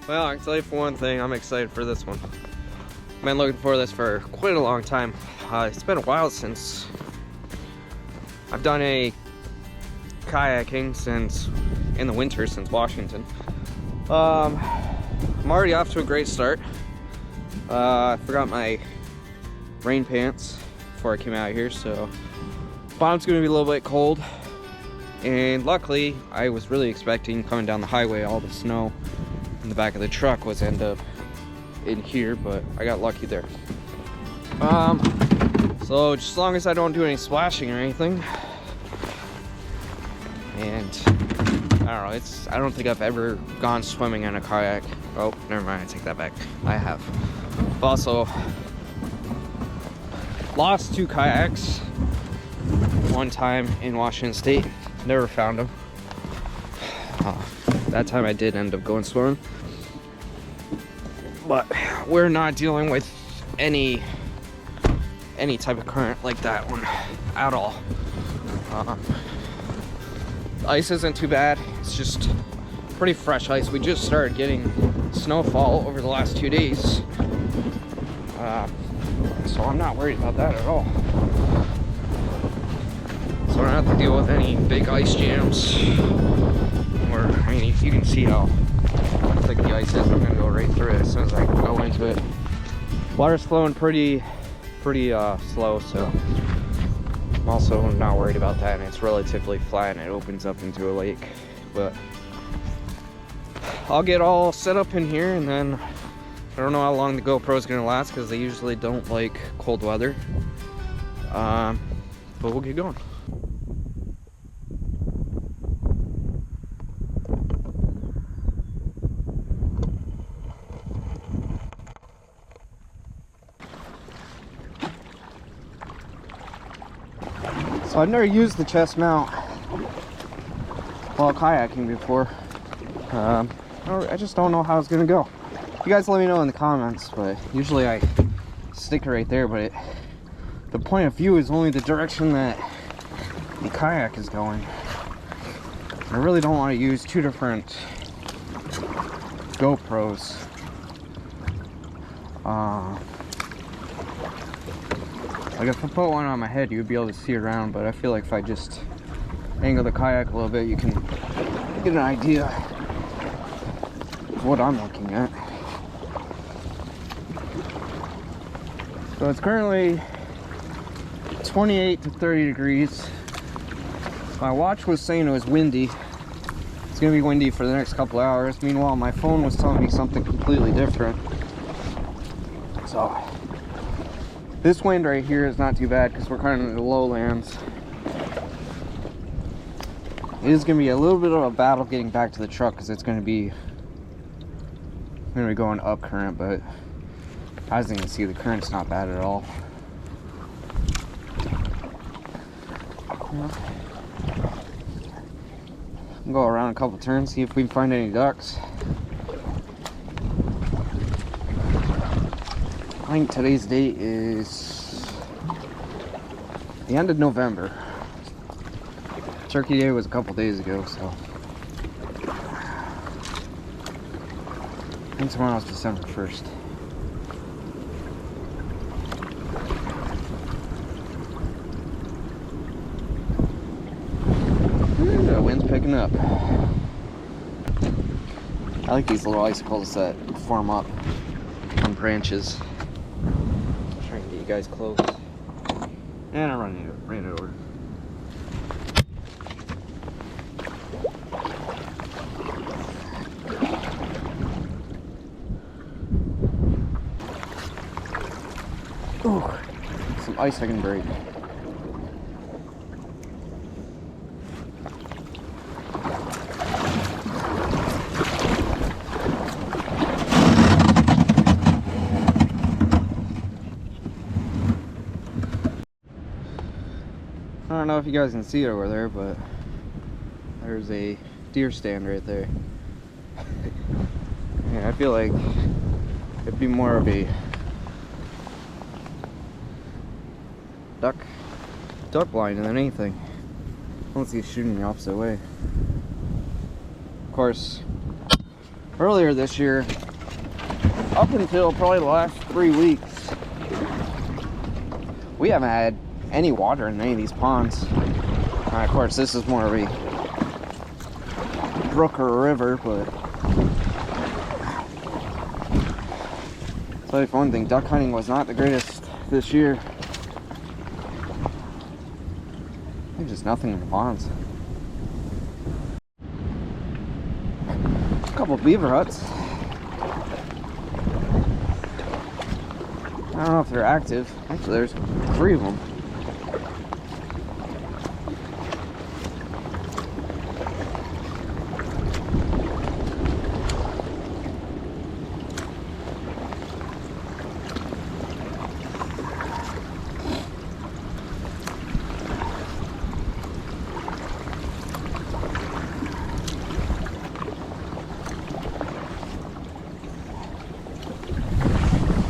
Well, I can tell you for one thing, I'm excited for this one. I've been looking for this for quite a long time. It's been a while since I've done a kayaking since in the winter since Washington. I'm already off to a great start. I forgot my rain pants before I came out here, so bottom's gonna be a little bit cold. And luckily, I was really expecting coming down the highway, all the snow in the back of the truck was end up in here, but I got lucky there. So just as long as I don't do any splashing or anything, and I don't know, I don't think I've ever gone swimming in a kayak. Oh, never mind, I take that back. I have. I've also lost 2 kayaks one time in Washington State. Never found them. That time I did end up going swimming. But we're not dealing with any type of current like that one at all. The ice isn't too bad. It's just pretty fresh ice. We just started getting snowfall over the last 2 days. So I'm not worried about that at all. So I don't have to deal with any big ice jams. Or, I mean, you can see how thick the ice is. I'm gonna go right through it as soon as I go into it. Water's flowing pretty slow, so I'm also not worried about that. And it's relatively flat and it opens up into a lake. But I'll get all set up in here, and then I don't know how long the GoPro is gonna last because they usually don't like cold weather. But we'll get going. So I've never used the chest mount while kayaking before. I just don't know how it's gonna go. You guys let me know in the comments, but usually I stick it right there, but the point of view is only the direction that the kayak is going. I really don't want to use 2 different GoPros. Like if I put one on my head, you'd be able to see around, but I feel like if I just angle the kayak a little bit, you can get an idea of what I'm looking at. So it's currently 28 to 30 degrees. My watch was saying it was windy. It's gonna be windy for the next couple hours. Meanwhile, my phone was telling me something completely different. So this wind right here is not too bad because we're kind of in the lowlands. It is going to be a little bit of a battle getting back to the truck because it's going to be going up current, but as you can see, the current's not bad at all. We'll go around a couple turns, see if we can find any ducks. I think today's date is the end of November. Turkey Day was a couple days ago, so I think tomorrow's December 1st. The wind's picking up. I like these little icicles that form up on branches. Trying to get you guys close. And I ran it over. Ooh, some ice I can break. I don't know if you guys can see it over there, but there's a deer stand right there. Yeah, I feel like it'd be more of a duck blind than anything. Unless he's shooting the opposite way. Of course earlier this year, up until probably the last 3 weeks, we haven't had any water in any of these ponds. Of course, this is more of a brook or a river, but I'll tell you for one thing, duck hunting was not the greatest this year. There's just nothing in the ponds. A couple beaver huts. I don't know if they're active. Actually, there's 3 of them.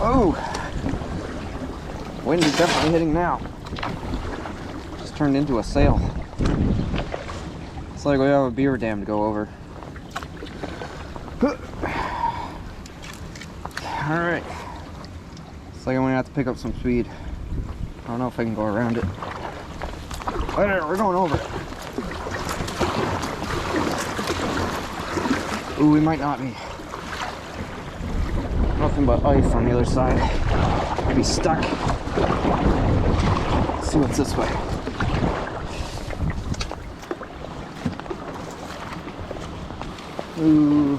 Oh! Wind is definitely hitting now. Just turned into a sail. It's like we have a beaver dam to go over. Alright. It's like I'm gonna have to pick up some speed. I don't know if I can go around it. Whatever, we're going over it. Ooh, we might not be. Nothing but ice on the other side. I'd be stuck. Let's see what's this way. Ooh.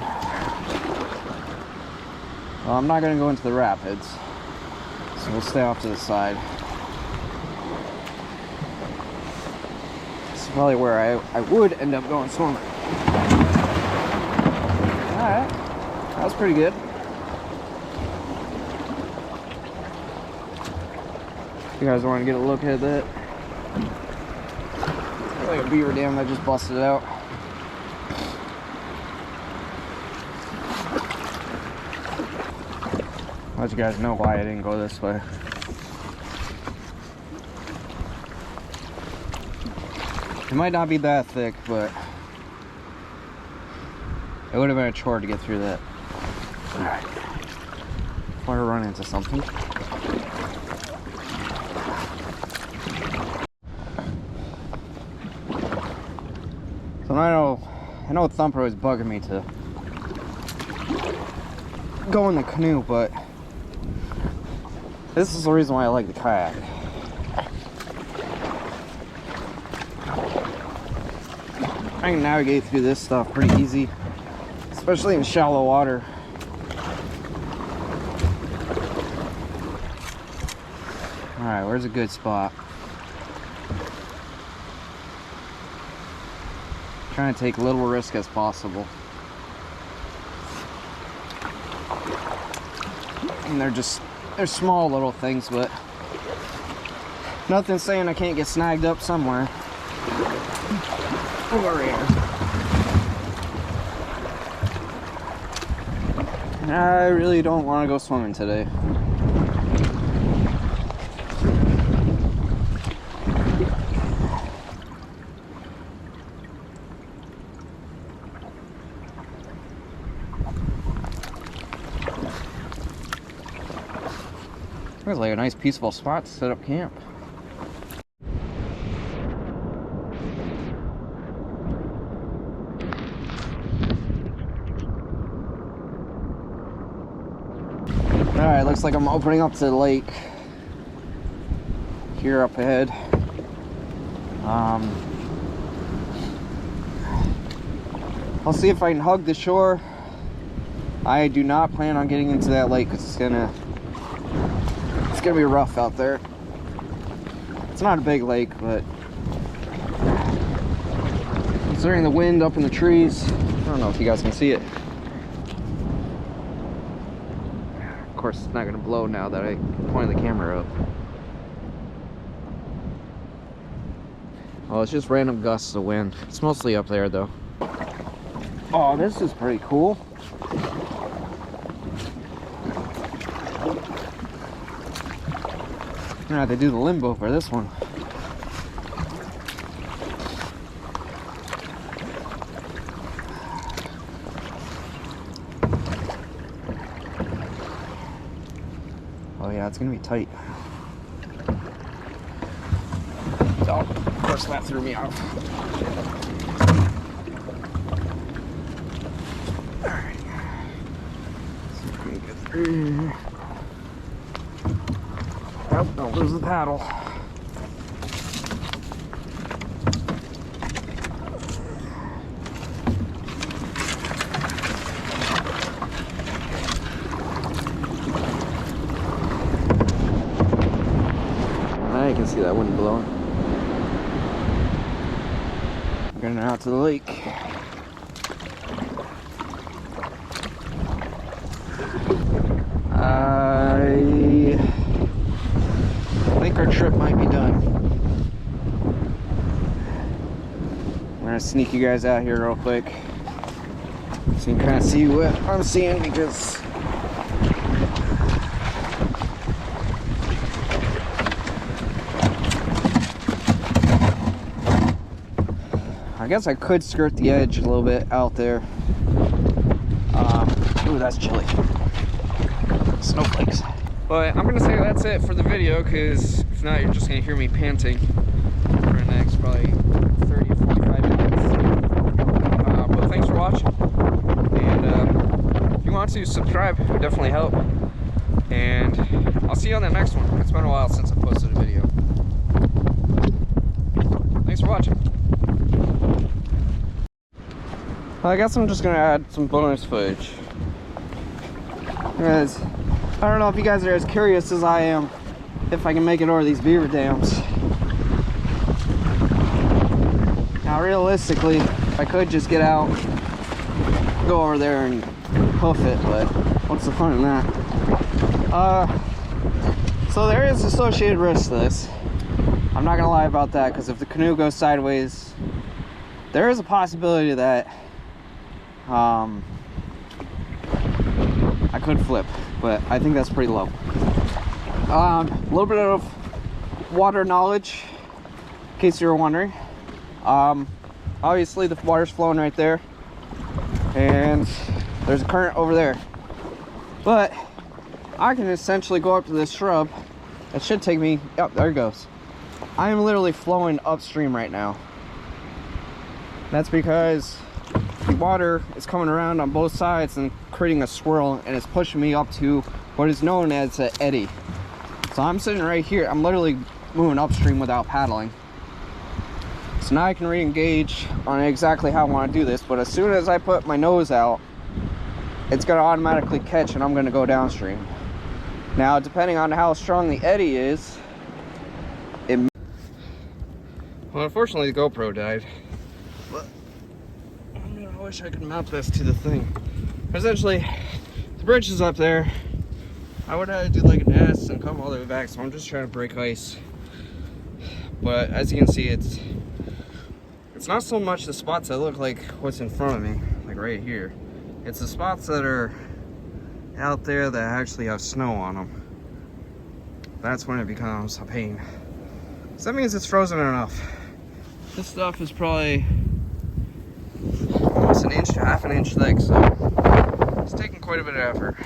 Well, I'm not going to go into the rapids, so we'll stay off to the side. This is probably where I would end up going swimming. Alright, that was pretty good. You guys want to get a look at that? It's like a beaver dam that just busted out. I'll let you guys know why I didn't go this way. It might not be that thick, but it would have been a chore to get through that. Alright. Before I run into something. So I know Thumper was bugging me to go in the canoe, but this is the reason why I like the kayak. I can navigate through this stuff pretty easy, especially in shallow water. Alright, where's a good spot? Trying to take little risk as possible. And they're small little things, but nothing saying I can't get snagged up somewhere. Over here. I really don't want to go swimming today. Looks like a nice peaceful spot to set up camp. Alright, looks like I'm opening up to the lake here up ahead. I'll see if I can hug the shore. I do not plan on getting into that lake because it's gonna be rough out there. It's not a big lake, but considering the wind up in the trees, I don't know if you guys can see it. Of course, it's not going to blow now that I pointed the camera up. Oh, it's just random gusts of wind. It's mostly up there, though. Oh, this is pretty cool. I'm gonna have to do the limbo for this one. yeah, it's gonna be tight. So, of course, that threw me off. Alright. See if we can get through. Oh, don't lose the paddle. Now you can see that wind blowing. We're getting out to the lake. I think our trip might be done. I'm gonna sneak you guys out here real quick so you can kind of see what I'm seeing, because I guess I could skirt the edge a little bit out there. Ooh, that's chilly. Snowflakes. But I'm gonna say that's it for the video, because if not, you're just gonna hear me panting for the next probably 30, 45 minutes. But thanks for watching. And if you want to subscribe, it would definitely help. And I'll see you on the next one. It's been a while since I posted a video. Thanks for watching. Well, I guess I'm just gonna add some bonus footage, because I don't know if you guys are as curious as I am if I can make it over these beaver dams. Now realistically, I could just get out, go over there and hoof it, but what's the fun in that? So there is associated risk to this. I'm not gonna lie about that, because if the canoe goes sideways, there is a possibility that I could flip, but I think that's pretty low. A little bit of water knowledge, in case you were wondering. Obviously the water's flowing right there, and there's a current over there. But I can essentially go up to this shrub. It should take me, yep, there it goes. I am literally flowing upstream right now. That's because the water is coming around on both sides and creating a swirl, and it's pushing me up to what is known as an eddy. So I'm sitting right here. I'm literally moving upstream without paddling. So now I can re-engage on exactly how I want to do this, but as soon as I put my nose out, it's going to automatically catch and I'm going to go downstream. Now, depending on how strong the eddy is, well, unfortunately the GoPro died. But I wish I could mount this to the thing. Essentially, the bridge is up there. I would have to do like an S and come all the way back, so I'm just trying to break ice. But as you can see, it's not so much the spots that look like what's in front of me, like right here. It's the spots that are out there that actually have snow on them. That's when it becomes a pain. So that means it's frozen enough. This stuff is probably almost an inch to half an inch thick, so it's taking quite a bit of effort.